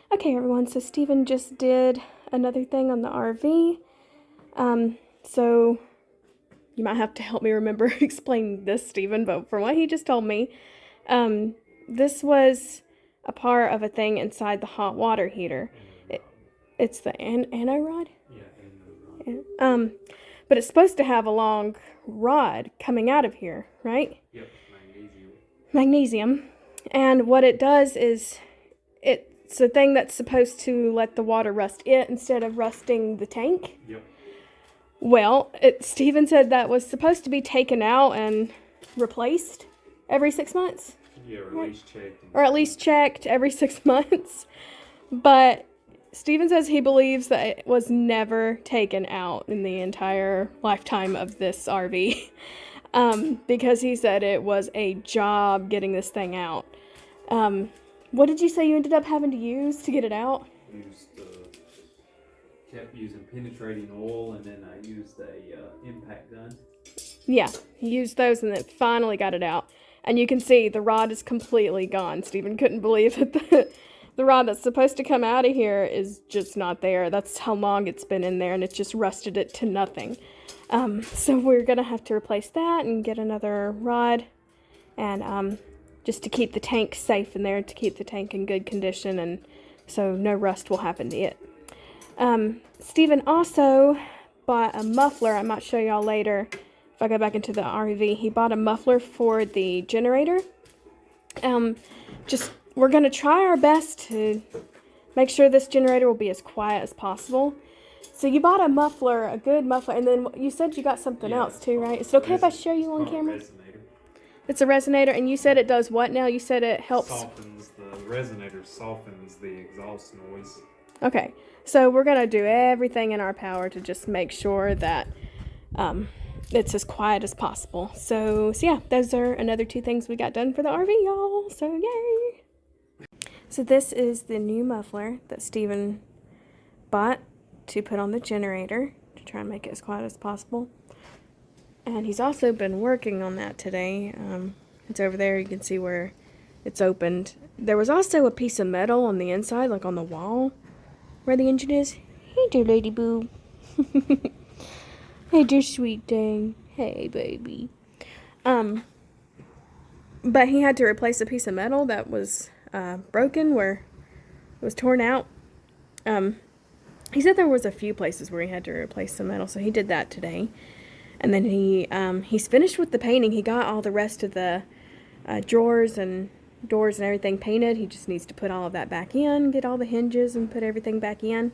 Okay, everyone, so Steven just did another thing on the RV. So you might have to help me remember explaining this, Steven, but from what he just told me, this was a part of a thing inside the hot water heater. It's the anti rod? Yeah, anti rod. But it's supposed to have a long rod coming out of here, right? Yep, Magnesium. And what it does is it's a thing that's supposed to let the water rust it instead of rusting the tank. Yep. Well, Steven said that was supposed to be taken out and replaced every 6 months. Yeah, or at least checked. Or at least checked every 6 months. But Steven says he believes that it was never taken out in the entire lifetime of this RV. Because he said it was a job getting this thing out. What did you say you ended up having to use to get it out? Kept using penetrating oil, and then I used a impact gun. Yeah, he used those and then finally got it out. And you can see the rod is completely gone. Steven couldn't believe that the rod that's supposed to come out of here is just not there. That's how long it's been in there, and it's just rusted it to nothing. So we're going to have to replace that and get another rod, and just to keep the tank safe in there, to keep the tank in good condition, and so no rust will happen to it. Steven also bought a muffler. I might show y'all later if I go back into the RV. He bought a muffler for the generator. We're going to try our best to make sure this generator will be as quiet as possible. So you bought a muffler, a good muffler, and then you said you got something else too, right? Is it okay if I show you on camera? It's a resonator, and you said it does what now? You said it helps... The resonator softens the exhaust noise. Okay, so we're going to do everything in our power to just make sure that it's as quiet as possible. So yeah, those are another 2 things we got done for the RV, y'all. So yay! So this is the new muffler that Steven bought to put on the generator to try and make it as quiet as possible. And he's also been working on that today. It's over there. You can see where it's opened. There was also a piece of metal on the inside, like on the wall where the engine is. Hey dear lady boo. Hey dear sweet thing. Hey baby. But he had to replace a piece of metal that was broken, where it was torn out. He said there was a few places where he had to replace some metal, so he did that today. And then he's finished with the painting. He got all the rest of the drawers and doors and everything painted. He just needs to put all of that back in, get all the hinges and put everything back in.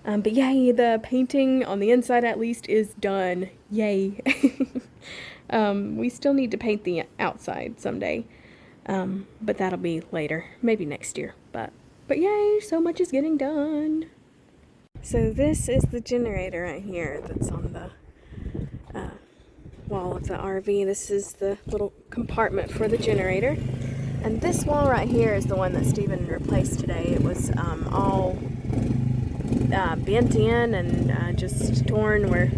But yay, the painting on the inside at least is done. Yay. We still need to paint the outside someday. But that'll be later, maybe next year. But yay, so much is getting done. So this is the generator right here that's on the wall of the RV. This is the little compartment for the generator. And this wall right here is the one that Steven replaced today. It was all bent in and just torn where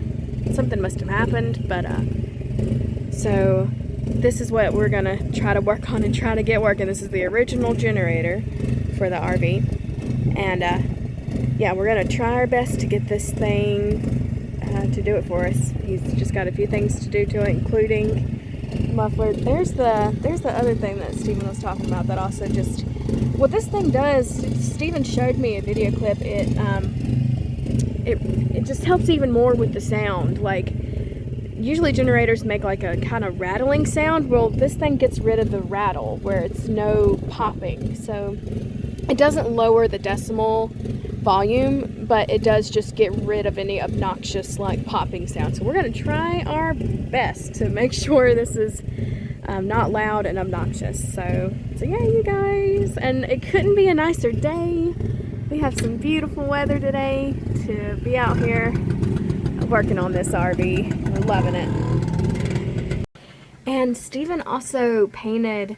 something must have happened. But so this is what we're going to try to work on and try to get working. This is the original generator for the RV. And yeah, we're going to try our best to get this thing to do it for us. He's just got a few things to do to it, including muffler. There's the other thing that Steven was talking about that also just... What this thing does, Steven showed me a video clip, it just helps even more with the sound. Like, usually generators make like a kind of rattling sound. Well, this thing gets rid of the rattle where it's no popping. So it doesn't lower the decimal volume, but it does just get rid of any obnoxious like popping sound. So we're going to try our best to make sure this is not loud and obnoxious. So yeah, you guys, and it couldn't be a nicer day. We have some beautiful weather today to be out here working on this RV. We're loving it. And Steven also painted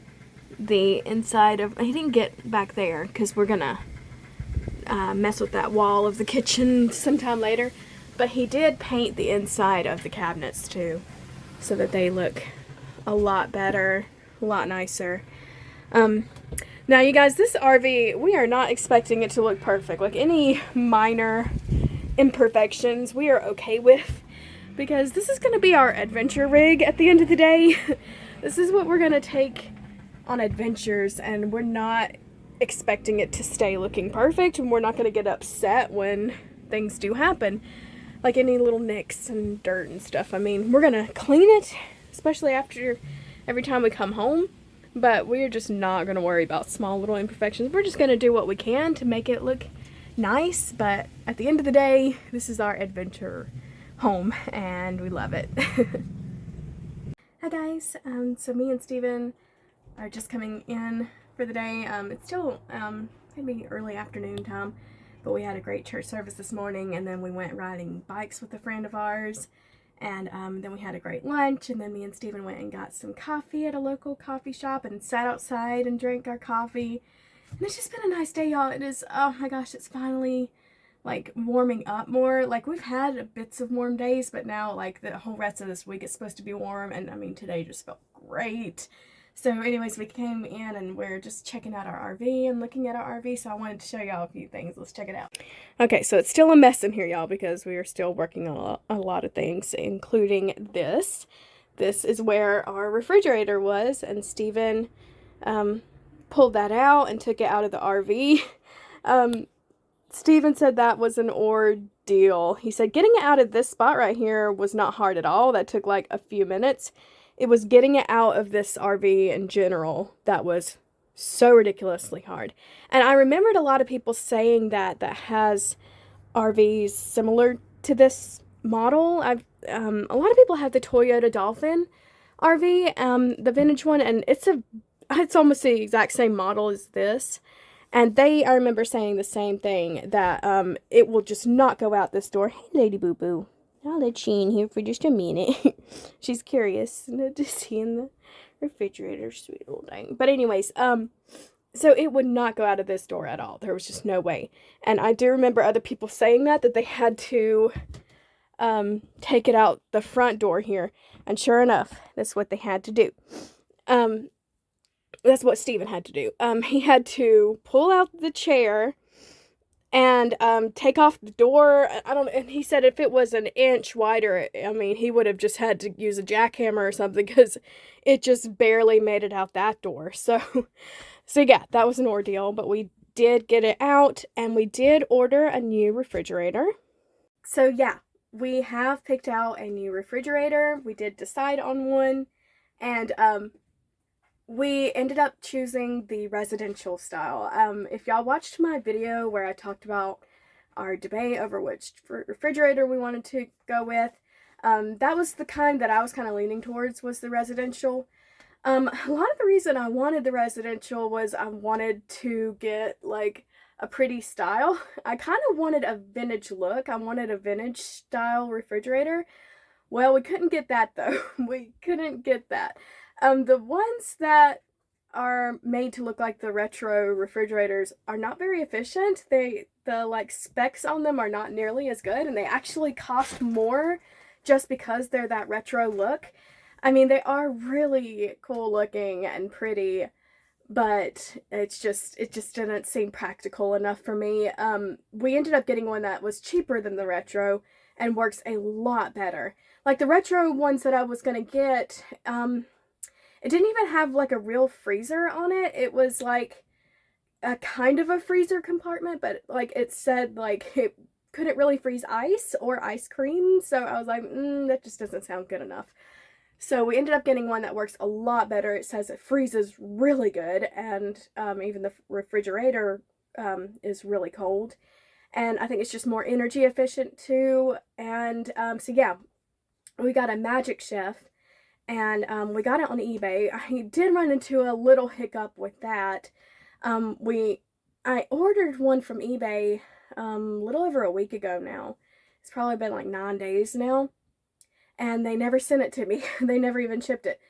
the inside of... He didn't get back there because we're gonna mess with that wall of the kitchen sometime later, but he did paint the inside of the cabinets too, so that they look a lot better, a lot nicer. Now, you guys, this RV, we are not expecting it to look perfect. Like, any minor imperfections we are okay with, because this is going to be our adventure rig at the end of the day. This is what we're going to take on adventures, and we're not expecting it to stay looking perfect, and we're not going to get upset when things do happen, like any little nicks and dirt and stuff. I mean, we're going to clean it, especially after every time we come home, but we're just not going to worry about small little imperfections. We're just going to do what we can to make it look nice, but at the end of the day, this is our adventure home, and we love it. Hi guys, so me and Steven are just coming in for the day. It's still maybe early afternoon time, but we had a great church service this morning, and then we went riding bikes with a friend of ours, and then we had a great lunch, and then me and Steven went and got some coffee at a local coffee shop and sat outside and drank our coffee. And it's just been a nice day, y'all. It is, oh my gosh, it's finally like warming up more. Like, we've had bits of warm days, but now like the whole rest of this week it's supposed to be warm, and I mean today just felt great. So anyways, we came in and we're just checking out our RV and looking at our RV, so I wanted to show y'all a few things. Let's check it out. Okay, so it's still a mess in here, y'all, because we are still working on a lot of things, including this. This is where our refrigerator was, and Steven pulled that out and took it out of the RV. Steven said that was an ordeal. He said getting it out of this spot right here was not hard at all. That took like a few minutes. It was getting it out of this RV in general that was so ridiculously hard. And I remembered a lot of people saying that has RVs similar to this model. A lot of people have the Toyota Dolphin RV, the vintage one, and it's almost the exact same model as this. And I remember saying the same thing, that it will just not go out this door. Hey, Lady Boo Boo. I'll let you in here for just a minute. She's curious to see in the refrigerator, sweet little thing. But anyways, so it would not go out of this door at all. There was just no way. And I do remember other people saying that they had to take it out the front door here. And sure enough, that's what they had to do. That's what Steven had to do. He had to pull out the chair and take off the door. And he said if it was an inch wider, I mean, he would have just had to use a jackhammer or something, because it just barely made it out that door. So yeah, that was an ordeal, but we did get it out, and we did order a new refrigerator. So yeah, we have picked out a new refrigerator. We did decide on one, and we ended up choosing the residential style. If y'all watched my video where I talked about our debate over which refrigerator we wanted to go with, that was the kind that I was kind of leaning towards, was the residential. A lot of the reason I wanted the residential was I wanted to get like a pretty style. I kind of wanted a vintage look. I wanted a vintage style refrigerator. Well, we couldn't get that though. We couldn't get that. The ones that are made to look like the retro refrigerators are not very efficient. The like specs on them are not nearly as good, and they actually cost more just because they're that retro look. I mean, they are really cool looking and pretty, but it just didn't seem practical enough for me. We ended up getting one that was cheaper than the retro and works a lot better. Like the retro ones that I was gonna get, it didn't even have like a real freezer on it. It was like a kind of a freezer compartment, but like it said like it couldn't really freeze ice or ice cream. So I was like, that just doesn't sound good enough. So we ended up getting one that works a lot better. It says it freezes really good, and even the refrigerator is really cold. And I think it's just more energy efficient too. And so yeah, we got a Magic Chef. And we got it on eBay. I did run into a little hiccup with that. I ordered one from eBay a little over a week ago now. It's probably been like 9 days now. And they never sent it to me. They never even shipped it.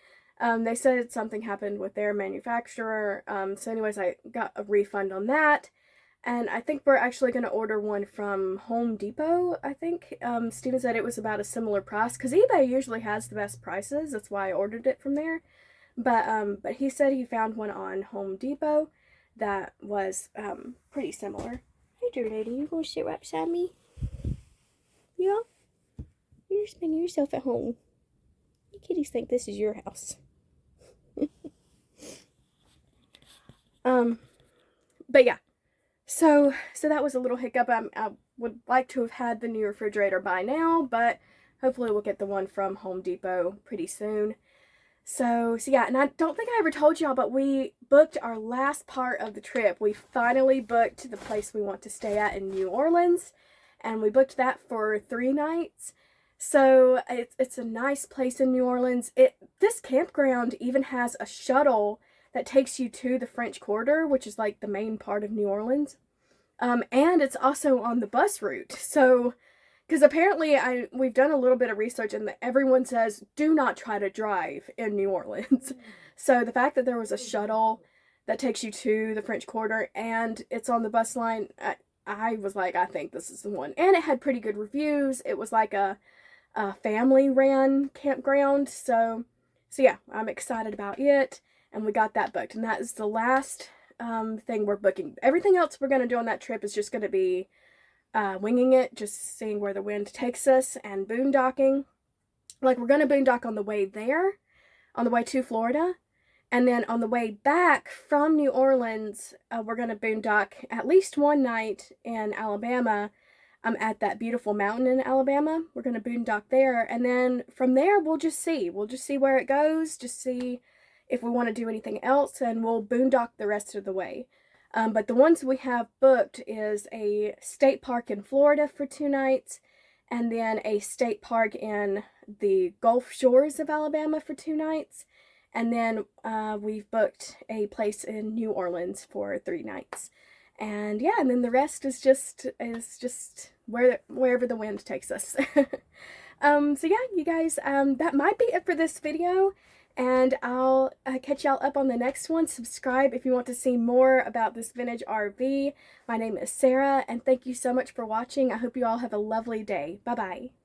They said something happened with their manufacturer. So anyways, I got a refund on that. And I think we're actually going to order one from Home Depot, I think. Steven said it was about a similar price, because eBay usually has the best prices. That's why I ordered it from there. But he said he found one on Home Depot. that was pretty similar. Hey, dear lady, you gonna sit right beside me? Yeah? You're just spending yourself at home. You kitties think this is your house. But yeah. So that was a little hiccup. I would like to have had the new refrigerator by now, but hopefully we'll get the one from Home Depot pretty soon. So yeah, and I don't think I ever told y'all, but we booked our last part of the trip. We finally booked the place we want to stay at in New Orleans, and we booked that for 3 nights. So it's a nice place in New Orleans. This campground even has a shuttle that takes you to the French Quarter, which is like the main part of New Orleans. And it's also on the bus route. So, because apparently we've done a little bit of research and everyone says do not try to drive in New Orleans. So the fact that there was a shuttle that takes you to the French Quarter and it's on the bus line, I was like, I think this is the one. And it had pretty good reviews. It was like a family ran campground. So yeah, I'm excited about it. And we got that booked. And that is the last thing we're booking. Everything else we're going to do on that trip is just going to be winging it, just seeing where the wind takes us, and boondocking. Like, we're going to boondock on the way there, on the way to Florida, and then on the way back from New Orleans, we're going to boondock at least one night in Alabama, at that beautiful mountain in Alabama. We're going to boondock there, and then from there, we'll just see where it goes, just see if we want to do anything else, and we'll boondock the rest of the way. But the ones we have booked is a state park in Florida for 2 nights, and then a state park in the Gulf Shores of Alabama for 2 nights, and then we've booked a place in New Orleans for 3 nights. And yeah, and then the rest is just wherever the wind takes us. So yeah, you guys, that might be it for this video. And I'll catch y'all up on the next one. Subscribe if you want to see more about this vintage RV. My name is Sarah, and thank you so much for watching. I hope you all have a lovely day. Bye-bye.